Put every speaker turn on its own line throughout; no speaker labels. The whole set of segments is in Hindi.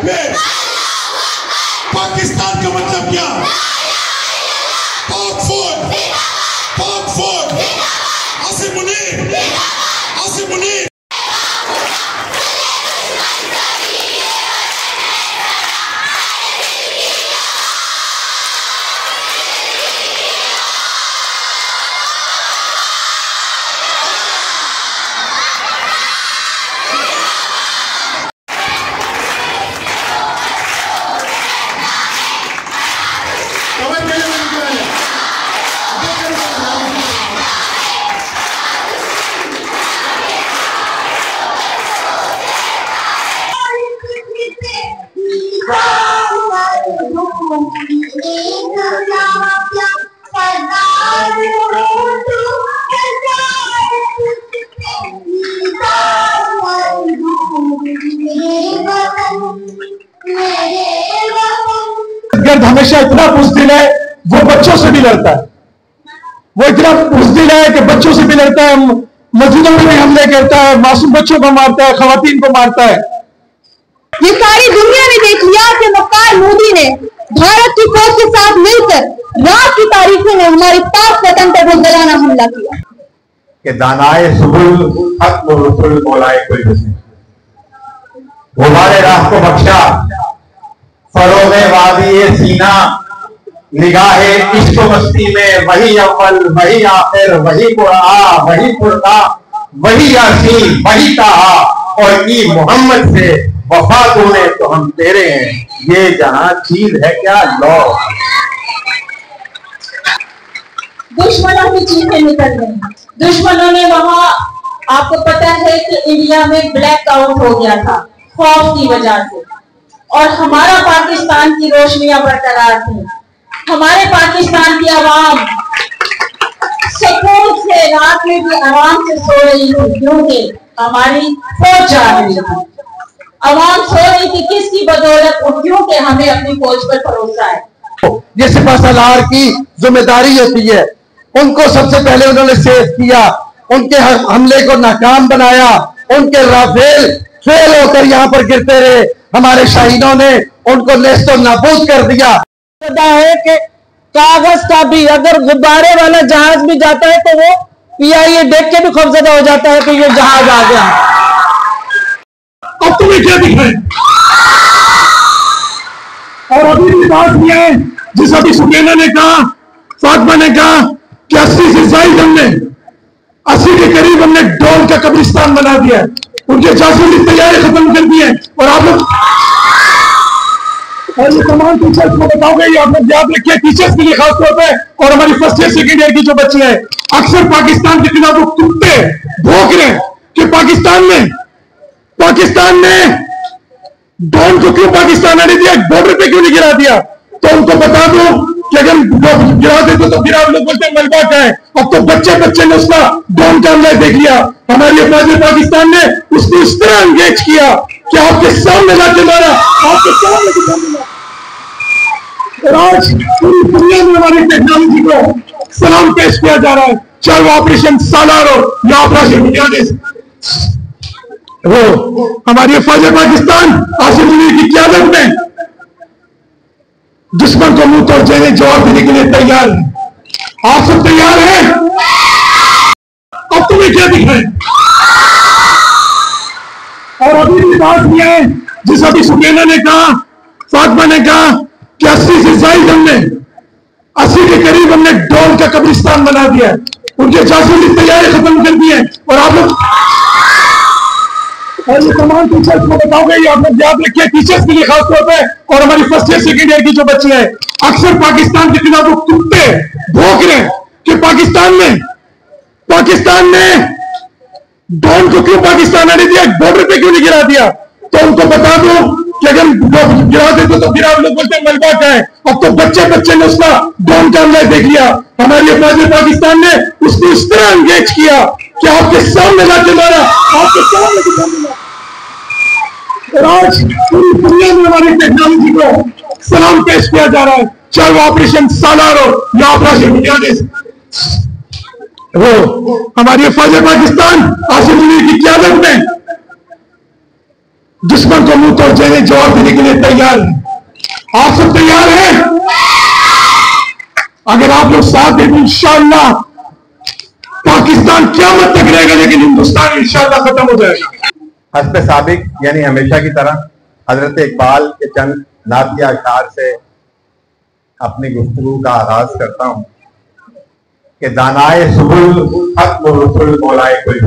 तकबीर। पाकिस्तान का मतलब क्या? पाक फौज, पाक फौज, आसिम मुनीर, आसिम मुनीर।
गर्द हमेशा इतना बुज़दिल है, वो बच्चों से भी लड़ता है। वो इतना बुज़दिल है कि बच्चों से भी लड़ता है, मस्जिदों में भी हमले करता है, मासूम बच्चों को मारता है, खवातीन को मारता है।
ये सारी दुनिया ने देख लिया कि वक़ार मोदी ने भारत की फौज के साथ मिलकर रात की तारीखों में हमारी पाक वतन पर बुज़दिलाना हमला किया।
कि दानाए सुबुल हक व रसूल मौलाए कुल हुस्न, गुबारे राह को बख्शा, फरोगे वादी सीना, निगाहे इश्क मस्ती में वही अव्वल वही आखिर वही कुरआ वही कुरआ वही यासीन वही ताहा, और ई मोहम्मद से वफा तूने तो हम तेरे हैं, ये जहां चीज है क्या लो।
दुश्मनों की चीखें निकल गई। दुश्मनों ने वहां, आपको पता है कि इंडिया में ब्लैक आउट हो गया था खौफ की वजह से, और हमारा पाकिस्तान की रोशनियां बरकरार थी। हमारे पाकिस्तान की आवाम सुकून से रात में भी आराम से सो रही थी, क्योंकि हमारी फौज जा रही थी। आवाम सो रही थी किसकी बदौलत? क्योंकि हमें अपनी फौज पर भरोसा है।
ये सिपहसालार की जिम्मेदारी होती है। उनको सबसे पहले उन्होंने सेफ किया, उनके हमले को नाकाम बनाया, उनके राफेल फेल होकर यहाँ पर गिरते रहे। हमारे शाहीनों ने उनको नेस्तो नाबूद कर दिया।
पता है कि कागज का भी अगर गुब्बारे वाला जहाज भी जाता है तो वो PIA देख के भी खौफजदा हो जाता है कि ये जहाज आ गया।
अब तुम्हें क्या दिख रहा है? और अभी भी बात किया है जिस अभी सुकैना ने कहा, फातिमा ने कहा कि 80 से जायद हमने 80 के करीब हमने ड्रोन का कब्रिस्तान बना दिया है, उनके जासूसी तैयारी खत्म कर दी है। और आप लोग और ये तमाम टीचर्स को बताओगे, ये आप लोग याद रखिए, टीचर्स के लिए खासतौर पर, और हमारी फर्स्ट ईयर सेकेंड ईयर की जो बच्ची है, अक्सर पाकिस्तान के खिलाफ वो कुत्ते भौंक रहे हैं कि पाकिस्तान ने ड्रोन को क्यों पाकिस्तान आने दिया, बॉर्डर पे क्यों नहीं गिरा दिया। तो उनको बता दो कि अगर गिरा देते तो फिर आप लोग बोलते हैं मलबा का है। अब तो बच्चे ने उसका ड्रोन का हमला देख लिया। हमारी अफवाज पाकिस्तान ने उसको इस तरह एंगेज किया कि आपके सामने लाके मारा, आपके सामने दिखा दिया। और आज पूरी दुनिया में हमारी टेक्नोलॉजी को सलाम पेश किया जा रहा है, चाहे वो ऑपरेशन सालार हो या ऑपरेशन वो हमारी फौज पाकिस्तान आसिम मुनीर की क़यादत में दुश्मन को मुंह तोड़ जवाब देने के लिए तैयार है। आप सब तैयार हैं? अब तुम्हें क्या दिख रहा है? और अभी भी बात किया है जिस अभी सुकैना ने कहा, फातिमा ने कहा कि 80 से जायद हमने 80 के करीब हमने ड्रोन का कब्रिस्तान बना दिया है, उनके जासूसी तैयारी खत्म कर दी है। और आप लोग और ये तमाम टीचर्स को बताओगे, ये आप लोग याद रखिए, टीचर्स के लिए खासतौर पर, और हमारी फर्स्ट ईयर सेकेंड ईयर की जो बच्ची है, अक्सर पाकिस्तान के खिलाफ वो कुत्ते भौंक रहे हैं कि पाकिस्तान ने ड्रोन को क्यों पाकिस्तान आने दिया, बॉर्डर पे क्यों नहीं गिरा दिया। तो उनको बता दो कि अगर गिरा देते तो फिर आप लोग बोलते हैं मलबा का है। अब तो बच्चे ने उसका ड्रोन का हमला देख लिया। हमारी अफवाज पाकिस्तान ने उसको इस तरह एंगेज किया कि आपके सामने लाके मारा, आपके सामने दिखा दिया। और आज पूरी दुनिया में हमारी टेक्नोलॉजी को सलाम पेश किया जा रहा है, चाहे वो ऑपरेशन सालार हो या ऑपरेशन वो हमारी फौज पाकिस्तान आसिम मुनीर की क़यादत में दुश्मन को मुंह तोड़ जवाब देने के लिए तैयार है। आप सब तैयार हैं? अगर आप लोग साथ हैं तो इंशाअल्लाह पाकिस्तान क़यामत तक रहेगा, लेकिन हिंदुस्तान इंशाअल्लाह खत्म हो जाएगा।
हस्ब साबिक यानी हमेशा की तरह हजरत इकबाल के चंद नातिया अशआर से अपनी गुफ्तगू का आगाज करता हूं कि दानाए सुबुल हक व रुसुल मौलाए कुल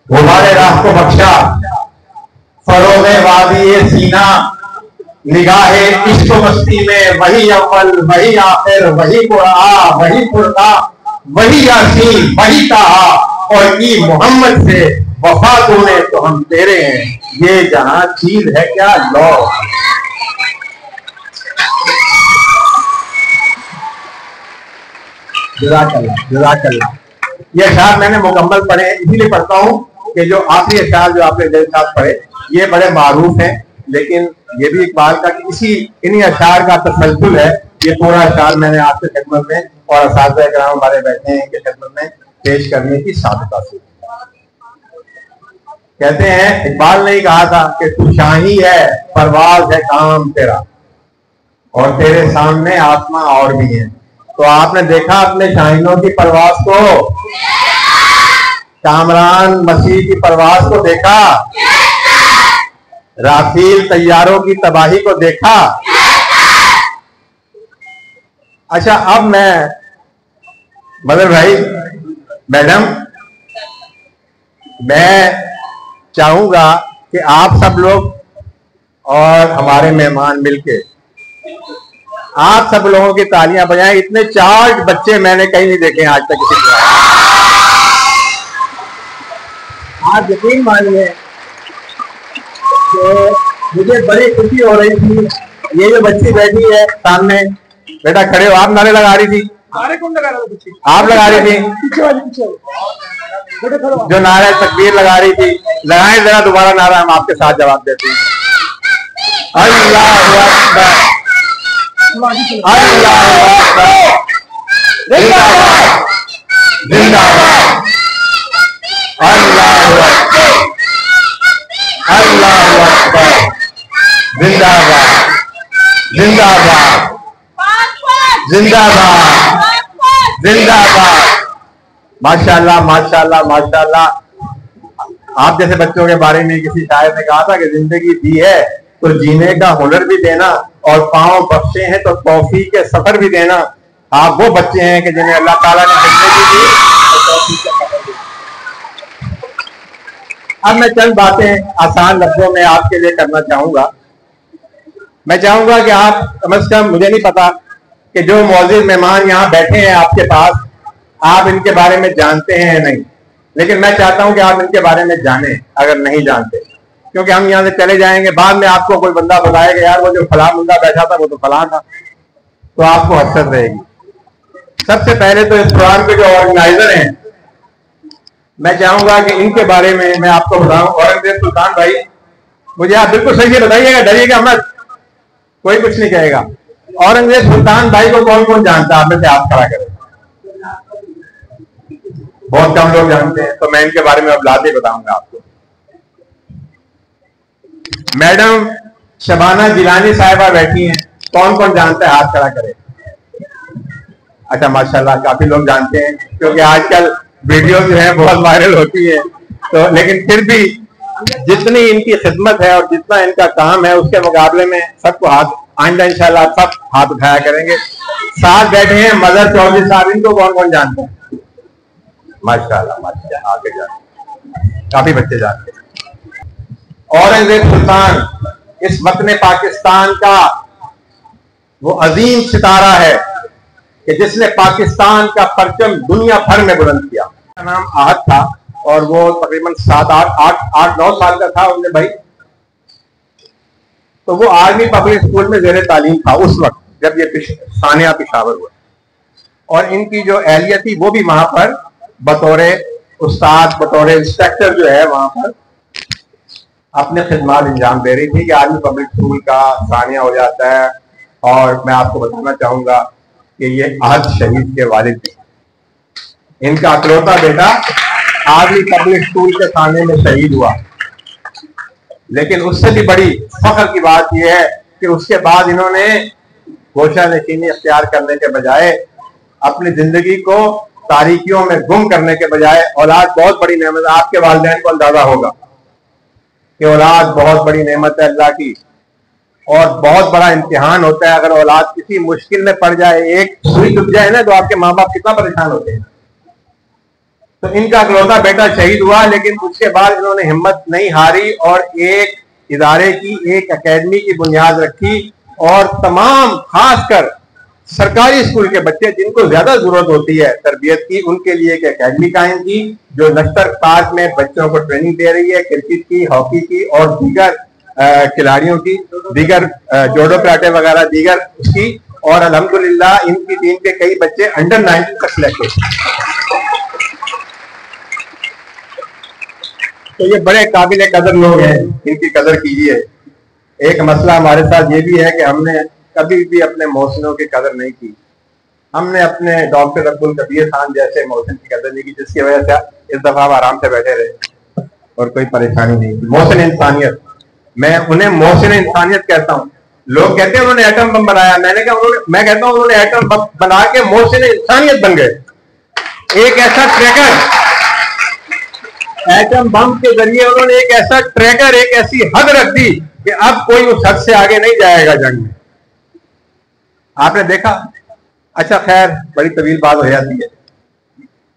गुबारे राह को बख्शा फरोगे वादी सीना निगाहे इश्क मस्ती में वही अव्वल वही आखिर वही कुरआ वही फुरका वही यासीन वही ताहा और ई मोहम्मद से वफा तूने तो हम तेरे हैं, ये जहां चीज है क्या लो। जज़ाकल्लाह। ये अशआर मैंने मुकम्मल पढ़े, इसीलिए पढ़ता हूँ कि जो आखिरी अशआर जो आपने मेरे साथ पढ़े ये बड़े मारूफ हैं, लेकिन ये भी इकबाल का इसी इन्हीं अशआर का तसलसल है। ये पूरा अशआर मैंने आपके खिदमत में और असातिज़ा इकराम हमारे बैठे हैं इनके खिदमत में पेश करने की सादता से। कहते हैं इकबाल ने ही कहा था कि तू शाही है परवाज है काम तेरा और तेरे सामने आसमां और भी है। तो आपने देखा अपने शाहीनों की परवाज को, कामरान मसीह की परवाज को देखा, राफेल तैयारों की तबाही को देखा। अच्छा अब मैं मदर भाई मैडम मैं चाहूंगा कि आप सब लोग और हमारे मेहमान मिलके आप सब लोगों की तालियां बजाएं। इतने चार्ज बच्चे मैंने कहीं नहीं देखे आज तक किसी को। आप यकीन मानिए कि मुझे बड़ी खुशी हो रही थी। ये जो बच्ची बैठी है सामने, बेटा खड़े हो, आप नारे लगा रही थी।
कौन लगा रहा था?
आप लगा रही थी जो नारा तकबीर लगा रही थी। लगाएं जरा दोबारा नारा, हम आपके साथ जवाब देते हैं। अल्लाह अकबर, अल्लाह अकबर, जिंदाबाद जिंदाबाद, अल्लाह अकबर, अल्लाह अकबर, जिंदाबाद जिंदाबाद जिंदाबाद जिंदाबाद। माशाल्लाह माशाल्लाह माशाल्लाह। आप जैसे बच्चों के बारे में किसी शायर ने कहा था कि जिंदगी दी है तो जीने का हुनर भी देना और पांव बख्शे हैं तो तौफीक के सफर भी देना। आप वो बच्चे हैं कि जिन्हें अल्लाह ताला ने जिंदगी दी और तौफीक का सफर दिया। अब मैं चंद बातें आसान लफ्जों में आपके लिए करना चाहूंगा। मैं चाहूंगा कि आप कम से कम, मुझे नहीं पता कि जो मौजूद मेहमान यहाँ बैठे हैं आपके पास, आप इनके बारे में जानते हैं या नहीं, लेकिन मैं चाहता हूं कि आप इनके बारे में जानें अगर नहीं जानते, क्योंकि हम यहाँ से चले जाएंगे, बाद में आपको कोई बंदा बताएगा यार वो जो फलां बंदा बैठा था वो तो फलां था, तो आपको हसरत रहेगी। सबसे पहले तो इस प्रोग्राम के जो ऑर्गेनाइजर हैं, मैं चाहूंगा कि इनके बारे में मैं आपको बताऊं। औरंगजेब सुल्तान भाई, मुझे आप बिल्कुल सही से बताइएगा, डरिएगा मत, कोई कुछ नहीं कहेगा। औरंगजेब सुल्तान भाई को कौन कौन जानता है? आप में से हाथ खड़ा करें। बहुत कम लोग जानते हैं, तो मैं इनके बारे में अब लाते बताऊंगा आपको। मैडम शबाना जिलानी साहिबा बैठी हैं, कौन कौन जानता है? हाथ खड़ा करें। अच्छा माशाल्लाह, काफी लोग जानते हैं, क्योंकि आजकल वीडियो जो है बहुत वायरल होती है। तो लेकिन फिर भी जितनी इनकी खिदमत है और जितना इनका काम है उसके मुकाबले में सबको हाथ, आइंदा इंशाल्लाह सब हाथ उठाया करेंगे। साथ बैठे हैं मदर चौधरी साहब, इनको कौन कौन जानते हैं? माशाल्लाह माशाल्लाह, आगे जाते काफी बच्चे जानते हैं। औरंगजेब सुल्तान इस वतन पाकिस्तान का वो अजीम सितारा है कि जिसने पाकिस्तान का परचम दुनिया भर में बुलंद किया। उसका नाम आहद था और वो तकरीबन 7-8-9 साल का था उनके भाई। तो वो आर्मी पब्लिक स्कूल में ज़ेरे तालीम था उस वक्त जब ये सानिया पेशावर हुआ, और इनकी जो एहलियत थी वो भी वहां पर बतौर उस्ताद, बतौर इंस्ट्रक्टर जो है वहां पर अपने खिदमत अंजाम दे रही थी कि आर्मी पब्लिक स्कूल का सानिया हो जाता है। और मैं आपको बताना चाहूंगा कि ये आहद शहीद के वालिद थे, इनका अकलौता बेटा आर्मी पब्लिक स्कूल के सामने में शहीद हुआ। लेकिन उससे भी बड़ी फख्र की बात यह है कि उसके बाद इन्होंने गोशा नशीनी अख्तियार करने के बजाय अपनी जिंदगी को तारीकियों में गुम करने के बजाय, औलाद बहुत बड़ी नेमत है, आपके वालिदैन को अंदाजा होगा कि औलाद बहुत बड़ी नेमत है अल्लाह की, और बहुत बड़ा इम्तिहान होता है। अगर औलाद किसी मुश्किल में पड़ जाए, एक सुई डूब जाए ना, तो आपके माँ बाप कितना परेशान होते हैं। तो इनका इकलौता बेटा शहीद हुआ, लेकिन उसके बाद इन्होंने हिम्मत नहीं हारी और एक इदारे की, एक एकेडमी की बुनियाद रखी, और तमाम खासकर सरकारी स्कूल के बच्चे जिनको ज्यादा जरूरत होती है तरबियत की, उनके लिए एक एकेडमी कायम की जो नश्तर पार्क में बच्चों को ट्रेनिंग दे रही है, क्रिकेट की, हॉकी की और दीगर खिलाड़ियों की, दीगर जोडो कराटे वगैरह दीगर उसकी। और अल्हम्दुलिल्लाह इनकी टीम के कई बच्चे अंडर 19 तक सिलेक्ट हुए। तो ये बड़े काबिल कदर लोग हैं, इनकी कदर कीजिए। एक मसला हमारे साथ ये भी है कि हमने कभी भी अपने मोहसिनों की कदर नहीं की। हमने अपने डॉक्टर अब्दुल कबीर खान जैसे मोहसिन की कदर नहीं की, जिसकी वजह से इस दफा आराम से बैठे रहे और कोई परेशानी नहीं थी। मोहसिन इंसानियत, मैं उन्हें मोहसिन इंसानियत कहता हूँ। लोग कहते हैं उन्होंने एटम बम बनाया, मैं कहता हूँ उन्होंने एटम बम बना के मोहसिन इंसानियत बन गए। एक ऐसा ट्रैकर, एटम बम के जरिए उन्होंने एक ऐसा ट्रैकर, एक ऐसी हद रख दी कि अब कोई उस हद से आगे नहीं जाएगा जंग में। आपने देखा। अच्छा खैर, बड़ी तवील बात हो जाती है।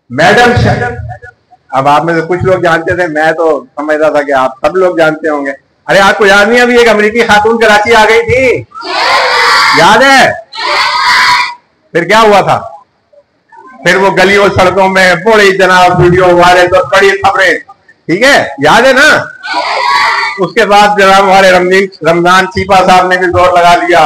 मैडम अब आप में से कुछ लोग जानते थे, मैं तो समझता था कि आप सब लोग जानते होंगे। अरे आपको याद नहीं, अभी एक अमेरिकी खातून कराची आ गई थी, याद है? फिर क्या हुआ था? फिर वो गलियों सड़कों में बड़ी जनाब वीडियो वायरल और बड़ी खबरें, ठीक है, याद है ना? उसके बाद जनाब हमारे रमजान चीपा साहब ने भी जोर लगा लिया,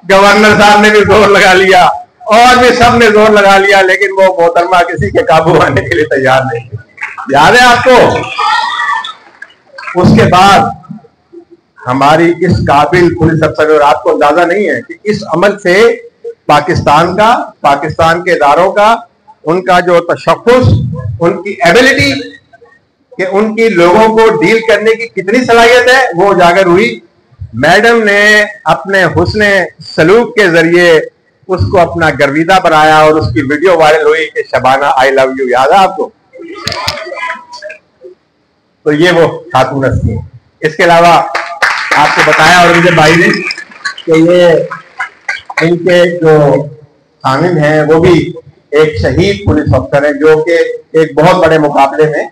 गवर्नर साहब ने भी जोर लगा लिया, और भी सब ने जोर लगा लिया, लेकिन वो मोहतरमा किसी के काबू आने के लिए तैयार नहीं। याद है आपको? उसके बाद हमारी इस काबिल पुलिस अफसर, और आपको अंदाजा नहीं है कि इस अमल से पाकिस्तान का, पाकिस्तान के इदारों का, उनका जो तशख्खुस, उनकी एबिलिटी कि उनकी लोगों को डील करने की कितनी सलाहियत है, वो उजागर हुई। मैडम ने अपने हुस्ने सलूक के जरिए उसको अपना गर्विदा बनाया और उसकी वीडियो वायरल हुई कि शबाना आई लव यू। याद है आपको? तो ये वो खातून हस्ती है। इसके अलावा आपको बताया और मुझे भाई ने कि ये इनके जो खामिन हैं वो भी एक शहीद पुलिस अफसर है, जो कि एक बहुत बड़े मुकाबले में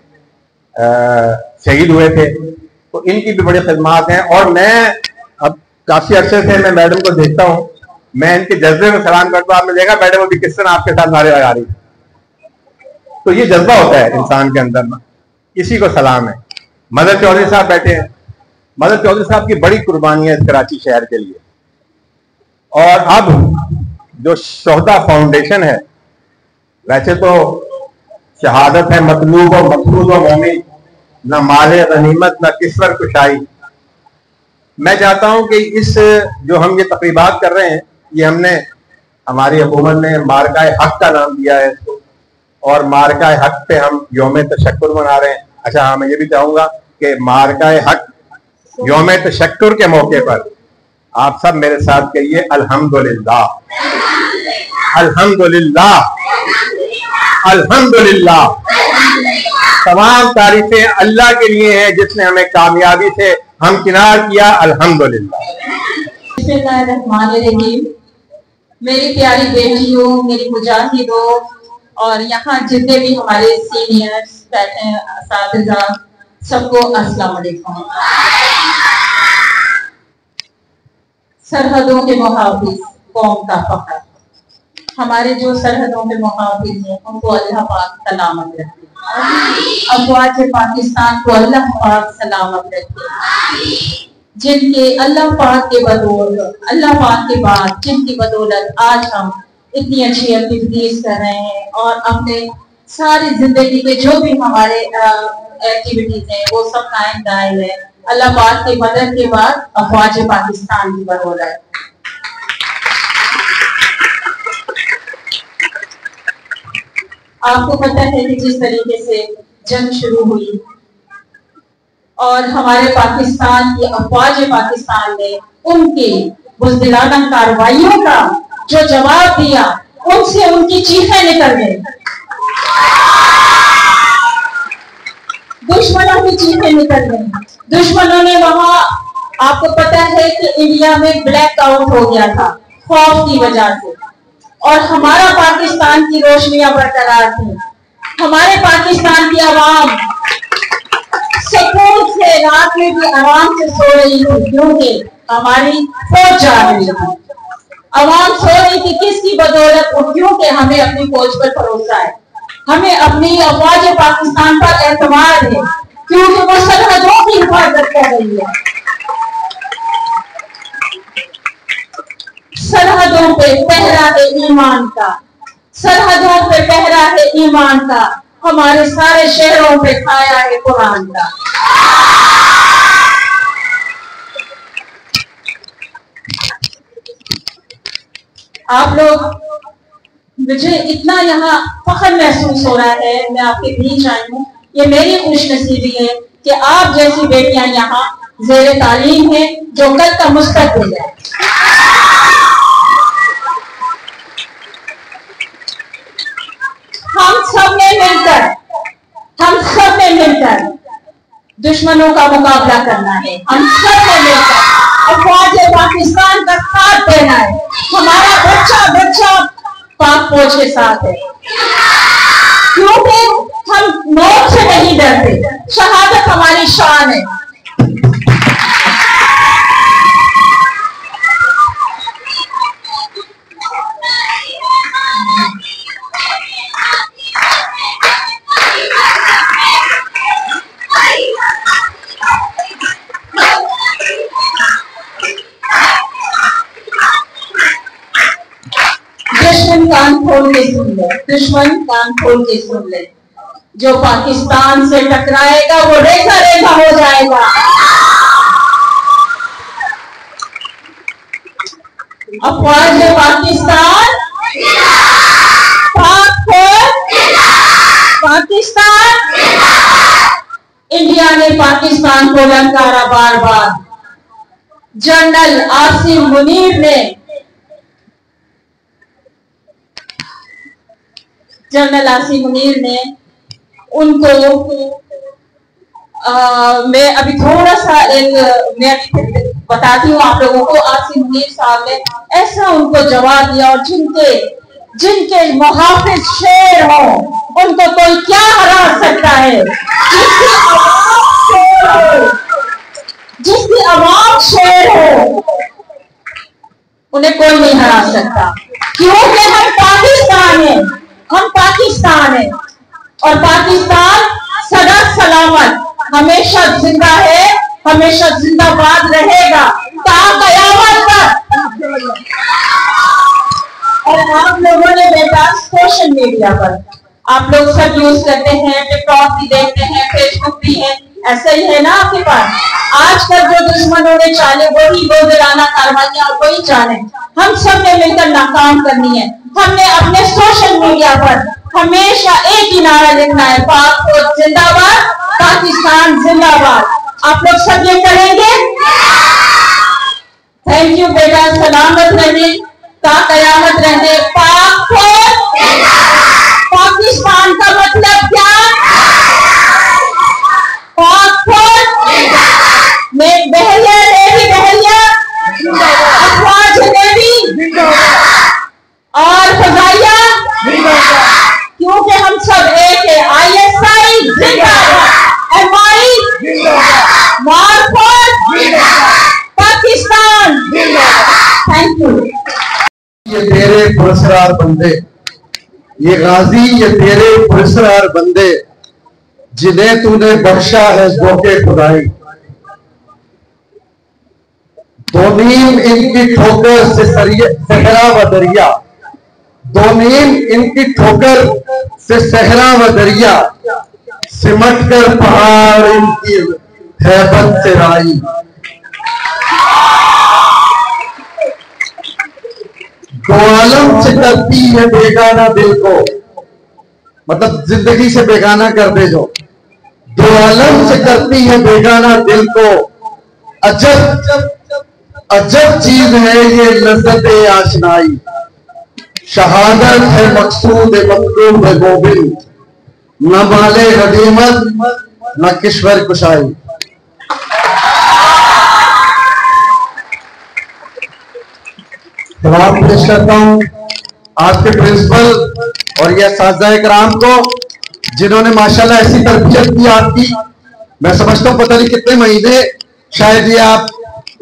शहीद हुए थे। तो इनकी भी बड़ी खिदमात हैं। और मैं अब काफी अरसे से मैं मैडम को देखता हूँ, मैं इनके जज्बे में सलाम करता हूँ। आपने देखा मैडम अभी किस तरह आपके साथ नारे लगा रही। तो ये जज्बा होता है इंसान के अंदर ना, इसी को सलाम है। मदर चौधरी साहब बैठे हैं। मदर चौधरी साहब की बड़ी कुर्बानी है इस कराची शहर के लिए। और अब जो शोहदा फाउंडेशन है, वैसे तो शहादत है मतलूब और मकसूद और मोमिन, न माले गनीमत न किस्वर कुशाई। मैं चाहता हूं कि इस जो हम ये तकरीबात कर रहे हैं, ये हमने, हमारी हुकूमत ने मारकाए हक का नाम दिया है इसको, और मारकाए हक पे हम यौम तशक्कुर मना रहे हैं। अच्छा हाँ, मैं ये भी चाहूंगा कि मारकाए हक यौम तशक्कुर के मौके पर आप सब मेरे साथ कहिए अल्हम्दुलिल्लाह, अल्हम्दुलिल्लाह, अल्हम्दुलिल्लाह। तमाम तारीफें अल्लाह के लिए हैं जिसने हमें कामयाबी से हमकिनार किया। अल्हम्दुलिल्लाह।
बिस्मिल्लाहिर्रहमानिर्रहीम। मेरी प्यारी बेटियों, मेरी मुजाहिदों, और यहाँ जितने भी हमारे सीनियर्स बैठे हैं, असातिज़ा, सबको अस्सलाम वालेकुम। सरहदों के मुहाफिज, कौम का फख्र, हमारे जो सरहदों के मुहाफिज हैं उनको अल्लाह पाक सलामत रखे। अफवाज पाकिस्तान को अल्लाह पाक सलामत रखे। जिनके अल्लाह पाक के बदौलत, अल्लाह पाक के बाद जिनकी बदौलत आज हम इतनी अच्छी एक्टिविटीज कर रहे हैं, और अपने सारी जिंदगी के जो भी हमारे एक्टिविटीज हैं वो सब कायम दायम है अल्लाह पाक की मदद के बाद अफवाज पाकिस्तान की बदौलत। आपको पता है कि जिस तरीके से जंग शुरू हुई और हमारे पाकिस्तान की अफवाज पाकिस्तान ने उनकी बुज़दिलाना कार्रवाइयों का जो जवाब दिया, उनसे उनकी चीखें निकल गई, दुश्मनों की चीखें निकल गई। दुश्मनों ने वहां, आपको पता है कि इंडिया में ब्लैक आउट हो गया था खौफ की वजह से, और हमारा पाकिस्तान की रोशनियां बरकरार थी। हमारे पाकिस्तान की आवाम सुकून से रात में भी आराम से सो रही थी, क्योंकि हमारी फौज जा रही थी। आवाम सो रही थी किसकी बदौलत? क्योंकि हमें अपनी फौज पर भरोसा है, हमें अपनी अफवाज पाकिस्तान पर एतमाद है, क्योंकि वो सरहदों की हिफाजत कर रही है। सरहदों पे पहरा है ईमान का, सरहदों पे पहरा है ईमान का, हमारे सारे शहरों पे खाया है कुरान का। आप लोग, मुझे इतना यहाँ फख्र महसूस हो रहा है, मैं आपके बीच आई हूँ। ये मेरी खुशनसीबी है कि आप जैसी बेटियां यहाँ ज़ेरे तालीम है, जो कल का मुस्तकबिल है। हम सब ने मिलकर दुश्मनों का मुकाबला करना है। हम सब ने मिलकर अफवाज पाकिस्तान का साथ देना है। हमारा बच्चा पाक फौज के साथ है, क्योंकि हम मौत से नहीं डरते। शहादत हमारी शान है। दुश्मन कान खोल के सुन ले, दुश्मन कान खोल के सुन ले। जो पाकिस्तान से टकराएगा वो रेखा रेखा हो जाएगा। अफवाज पाकिस्तान, पाकिस्तान, इंडिया ने पाकिस्तान को ललकारा बार बार। जनरल आसिम मुनीर ने उनको मैं अभी थोड़ा सा मैं बताती हूँ आप लोगों को। आसिम मुनीर साहब ने ऐसा उनको जवाब दिया, और जिनके मुहाफिज शेर हो उनको कोई क्या हरा सकता है? जिसकी आवाम शेर हो उन्हें कोई नहीं हरा सकता, क्योंकि हम पाकिस्तान है और पाकिस्तान सदा सलामत हमेशा जिंदा है, हमेशा जिंदाबाद रहेगा ता कयामत तक। और आप लोगों ने बेटा सोशल मीडिया पर आप लोग सब यूज करते हैं, टिकटॉक भी देखते हैं, फेसबुक भी है, ऐसा ही है ना आपके पास। आजकल जो दुश्मनों ने चाले वही बुज़दिलाना कार्रवाइयां वही चाले, हम सब ने मिलकर नाकाम करनी है। हमने अपने सोशल मीडिया पर हमेशा एक ही नारा लिखना है, पाक फौज जिंदाबाद, पाकिस्तान जिंदाबाद। आप लोग सब ये करेंगे? थैंक यू बेटा, सलामत रहे, ता कयामत रहे। पाक फौज, पाकिस्तान का मतलब क्या? पाक फौज में बहरिया, नेवी बहरिया, अफवाज नेवी और फजाइया, क्योंकि हम सब एक है। ISI जिंदाबाद, MI मार्फत, पाकिस्तान। Thank you.
ये तेरे पुरस्कार बंदे, ये गाजी ये तेरे पुरस्कार बंदे, जिन्हें तूने बख्शा है ज़ौक़े खुदाई। दो नीम इनकी ठोकर से सहरा व दरिया, दो नीम इनकी ठोकर से सहरा व दरिया, सिमट कर पहाड़ इनकी हैबत से राई। दो आलम चितरती है बेगाना दिल को, मतलब जिंदगी से बेगाना कर दे जो,
दो आलम से करती है बेगाना दिल को, अजब अजब चीज है ये लज्जत आशनाई, शहादत है मकसूद मकतूब है गोविंद, न माले गनीमत न किश्वर कुशाई। सलाम पेश करता हूं आपके प्रिंसिपल और यह साज़ाए कराम को, जिन्होंने माशाल्लाह ऐसी तरबियत की आपकी। मैं समझता हूं पता नहीं कितने महीने शायद ये आप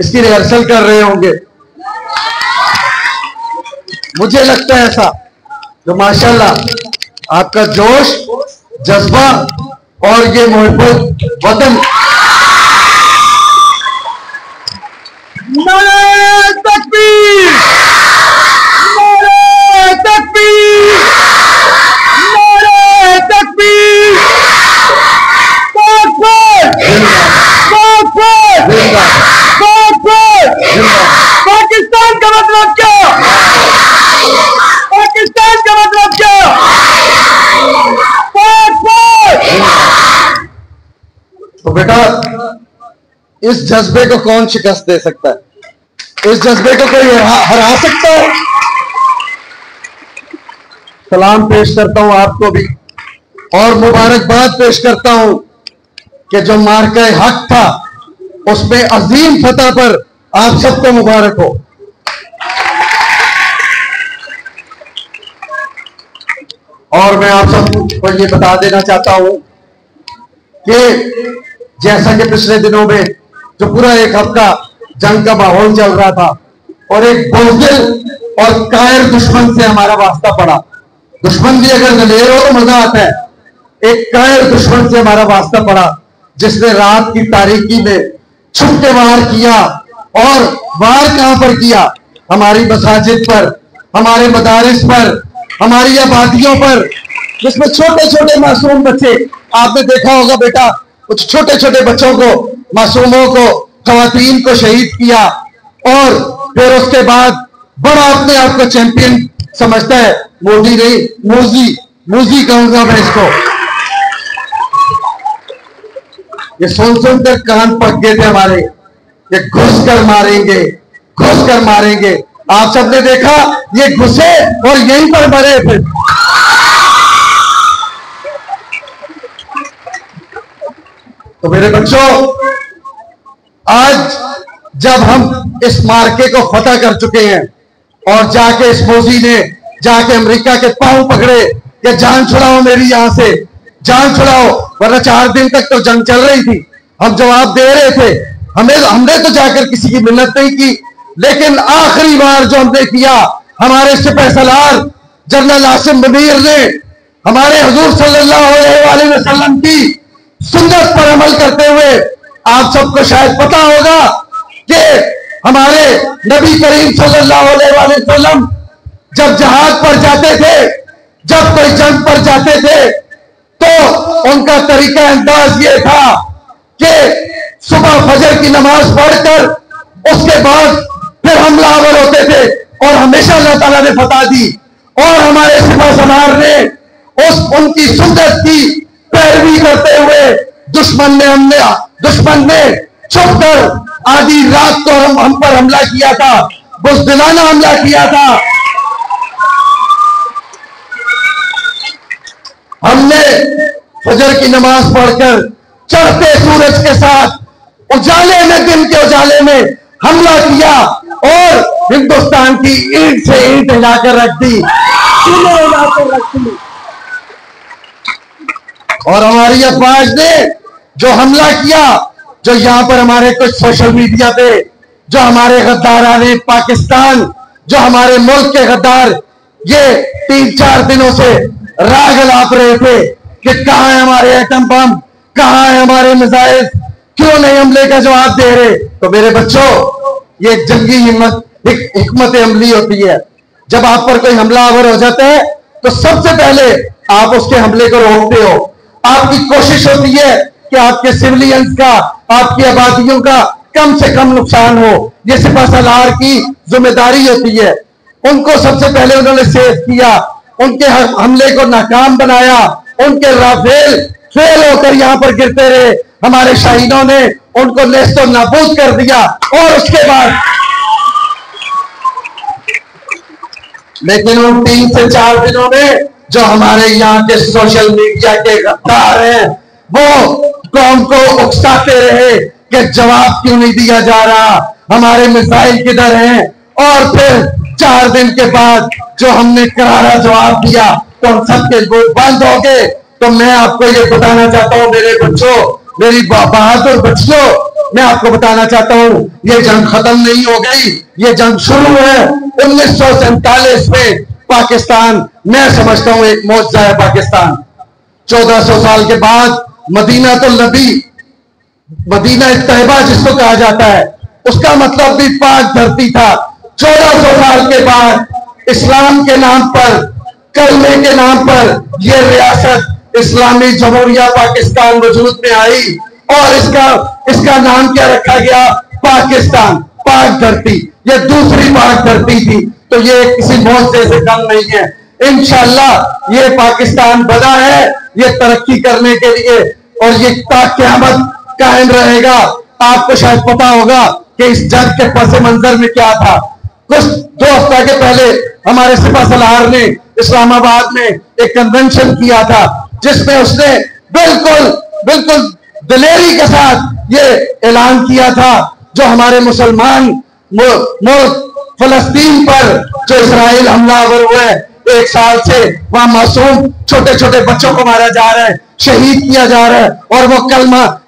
इसकी रिहर्सल कर रहे होंगे, मुझे लगता है ऐसा। तो माशाल्लाह आपका जोश, जज्बा और ये मोहब्बत वतन। नारे तकबीर, नारे तकबीर, नारे तकबीर, पाकिस्तान का मतलब क्या? पाकिस्तान का मतलब क्या? तो बेटा इस जज्बे को कौन शिकस्त दे सकता है? इस जज्बे को कोई हरा सकता है? सलाम पेश करता हूं आपको भी और मुबारकबाद पेश करता हूं कि जो मार्का हक था उसमें अजीम फतह पर आप सबको मुबारक हो। और मैं आप सबको ये बता देना चाहता हूं कि जैसा कि पिछले दिनों में जो पूरा एक हफ्ता जंग का माहौल चल रहा था और एक बुज़दिल और कायर दुश्मन से हमारा वास्ता पड़ा। दुश्मन भी अगर दलेर हो तो मजा आता है। एक कायर दुश्मन से हमारा वास्ता पड़ा जिसने रात की तारीकी में छुप के वार किया। और वार कहां पर किया? हमारी मसाजिद पर, हमारे मदारिस पर, हमारी आबादियों पर, जिसमें छोटे छोटे मासूम बच्चे, आपने देखा होगा बेटा, कुछ छोटे छोटे बच्चों को, मासूमों को, खवातीन को शहीद किया। और फिर उसके बाद बड़ा अपने आप को चैंपियन समझता है। मोदी नहीं, मूजी कहूंगा मैं इसको। ये सुन सुनकर कान पक गए थे हमारे, ये घुस कर मारेंगे, घुस कर मारेंगे। आप सबने देखा ये घुसे और यहीं पर मरे। फिर तो मेरे बच्चों, आज जब हम इस मार्के को फतह कर चुके हैं और जाके इस मोदी ने जाके अमेरिका के पांव पकड़े कि जान छुड़ाओ मेरी, यहां से जान छुड़ाओ, वरना 4 दिन तक तो जंग चल रही थी, हम जवाब दे रहे थे। हमने तो जाकर किसी की मिन्नत नहीं की, लेकिन आखिरी बार जो हमने किया, हमारे सिपहसालार जनरल आसिम मुनीर ने हमारे हुजूर सल्लल्लाहु अलैहि वसल्लम की सुन्नत पर अमल करते हुए, आप सबको शायद पता होगा कि हमारे नबी करीम सल्लल्लाहु अलैहि वसल्लम जब जहाज पर जाते थे, जब कोई जंग पर जाते थे, तो उनका तरीका अंदाज ये था कि सुबह फजर की नमाज पढ़कर उसके बाद फिर हमलावर होते थे और हमेशा अल्लाह ताला ने फतह दी। और हमारे सिपहसालार ने उनकी सुन्नत की पैरवी करते हुए दुश्मन ने छुप कर आधी रात को हम पर हमला किया था, बुज़दिलाना हमला किया था। हमने फजर की नमाज पढ़कर चढ़ते सूरज के साथ उजाले में, दिन के उजाले में हमला किया और हिंदुस्तान की ईंट से ईंट हिलाकर रख दी, और हमारी अफवाज ने जो हमला किया, जो यहां पर हमारे कुछ सोशल मीडिया पे जो हमारे गद्दाराने पाकिस्तान, जो हमारे मुल्क के गद्दार, ये 3-4 दिनों से राग लाप रहे थे कि कहां है हमारे एटम बम, कहां है हमारे मिसाइल, क्यों नहीं हमले का जवाब दे रहे। तो मेरे बच्चों, ये जंगी हिकमत अमली होती है। जब आप पर कोई हमलावर हो जाता है तो सबसे पहले आप उसके हमले को रोकते हो। आपकी कोशिश होती है कि आपके सिविलियंस का, आपकी आबादियों का कम से कम नुकसान हो। ये सिपहसालार की जिम्मेदारी होती है। उनको सबसे पहले उन्होंने सेव किया, उनके हमले को नाकाम बनाया, उनके राफेल फेल होकर यहाँ पर गिरते रहे। हमारे शाहीनों ने उनको नेस्तो नाबूद कर दिया। और उसके बाद लेकिन उन 3 से 4 दिनों में जो हमारे यहाँ के सोशल मीडिया के गद्दार हैं, वो कौम को उकसाते रहे कि जवाब क्यों नहीं दिया जा रहा, हमारे मिसाइल किधर हैं। और फिर 4 दिन के बाद जो हमने करारा जवाब दिया तो हम सबके मुंह बंद हो गए। तो मैं आपको ये बताना चाहता हूँ मेरे बच्चों, मेरी बहादुर बच्चियों, मैं आपको बताना चाहता हूँ ये जंग खत्म नहीं हो गई, ये जंग शुरू है। 1947 में पाकिस्तान, मैं समझता हूँ एक मौजज़ा है पाकिस्तान। 1400 साल के बाद मदीना तो नबी, मदीना तैयबा जिसको कहा जाता है, उसका मतलब भी पाक धरती था। 1400 साल के बाद इस्लाम के नाम पर, कलमे के नाम पर यह रियासत इस्लामी जमहूरिया पाकिस्तान वजूद में आई। और इसका नाम क्या रखा गया? पाकिस्तान, पाक धरती। ये दूसरी पाक धरती थी। तो ये किसी मौजज़े से कम नहीं है। इंशाअल्लाह ये पाकिस्तान बना है ये तरक्की करने के लिए, और ये क़यामत कायम रहेगा। आपको शायद पता होगा कि इस जंग के पस मंजर में क्या था। कुछ 2 हफ्ते के पहले हमारे सिपा सलार ने इस्लामाबाद में एक कन्वेंशन किया था, जिसमें उसने बिल्कुल दिलेरी के साथ ये ऐलान किया था, जो हमारे मुसलमान मुल्क फलस्तीन पर जो इजराइल हमलावर हुए 1 साल से, वहां मासूम छोटे छोटे बच्चों को मारा जा रहा है, शहीद किया जा रहा है, और वो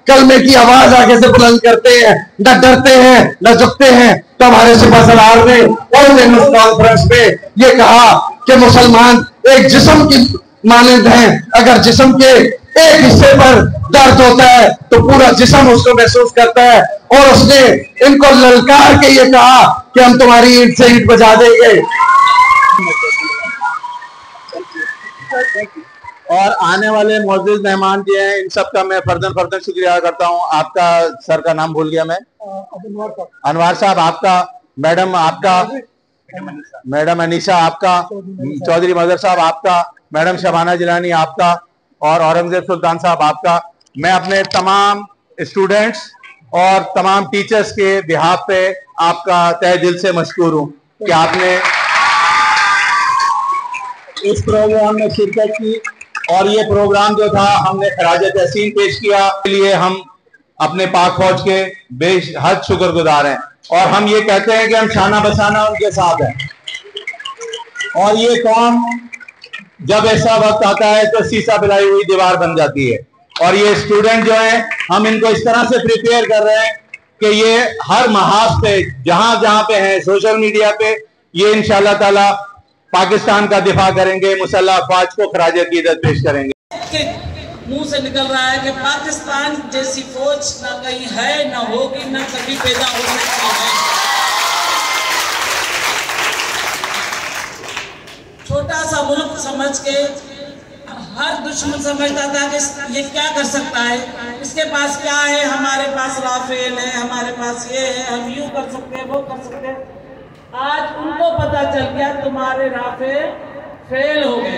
कलमे की आवाज आगे से बुलंद करते हैं, न डरते हैं न झुकते हैं। तो हमारे सिपा सलार ने कॉन्फ्रेंस में ये कहा कि मुसलमान एक जिस्म की मानंद हैं। अगर जिस्म के एक हिस्से पर दर्द होता है तो पूरा जिस्म उसको महसूस करता है। और उसने इनको ललकार के ये कहा कि हम तुम्हारी ईंट से ईंट बजा देंगे।
और आने वाले मौजूद मेहमान जो हैं, इन सब का मैं फर्दन शुक्रिया करता हूँ। आपका सर का नाम भूल गया मैं। अनवार साहब आपका, मैडम आपका, मैडम अनीसा आपका, चौधरी मजहर साहब आपका, मैडम शबाना जिलानी आपका, और औरंगजेब सुल्तान साहब आपका। मैं अपने तमाम स्टूडेंट्स और तमाम टीचर्स के बिहाफ पे आपका तहे दिल से मशकूर हूँ कि आपने इस प्रोग्राम में शिरकत की। और ये प्रोग्राम जो था हमने खराज तहसीन पेश किया, के लिए हम अपने पाक फौज के बेहद शुक्रगुजार हैं। और हम ये कहते हैं कि हम शाना बसाना उनके साथ हैं। और ये कौम जब ऐसा वक्त आता है तो शीशा पिलाई हुई दीवार बन जाती है। और ये स्टूडेंट जो है, हम इनको इस तरह से प्रिपेयर कर रहे हैं कि ये हर महाज पे जहां जहां पे हैं सोशल मीडिया पे, ये इंशाअल्लाह ताला पाकिस्तान का दिफा करेंगे, मुसल्लह अफवाज को खराज अकीदत पेश करेंगे।
मुंह से निकल रहा है कि पाकिस्तान जैसी फौज ना कहीं है, ना होगी, ना कभी पैदा हो सकती है। छोटा सा मुल्क समझ के हर दुश्मन समझता था कि ये क्या कर सकता है, इसके पास क्या है, हमारे पास राफेल है, हमारे पास ये है, हम यूं कर सकते हैं, वो कर सकते हैं। आज उनको पता चल गया तुम्हारे राफेल फेल हो गए।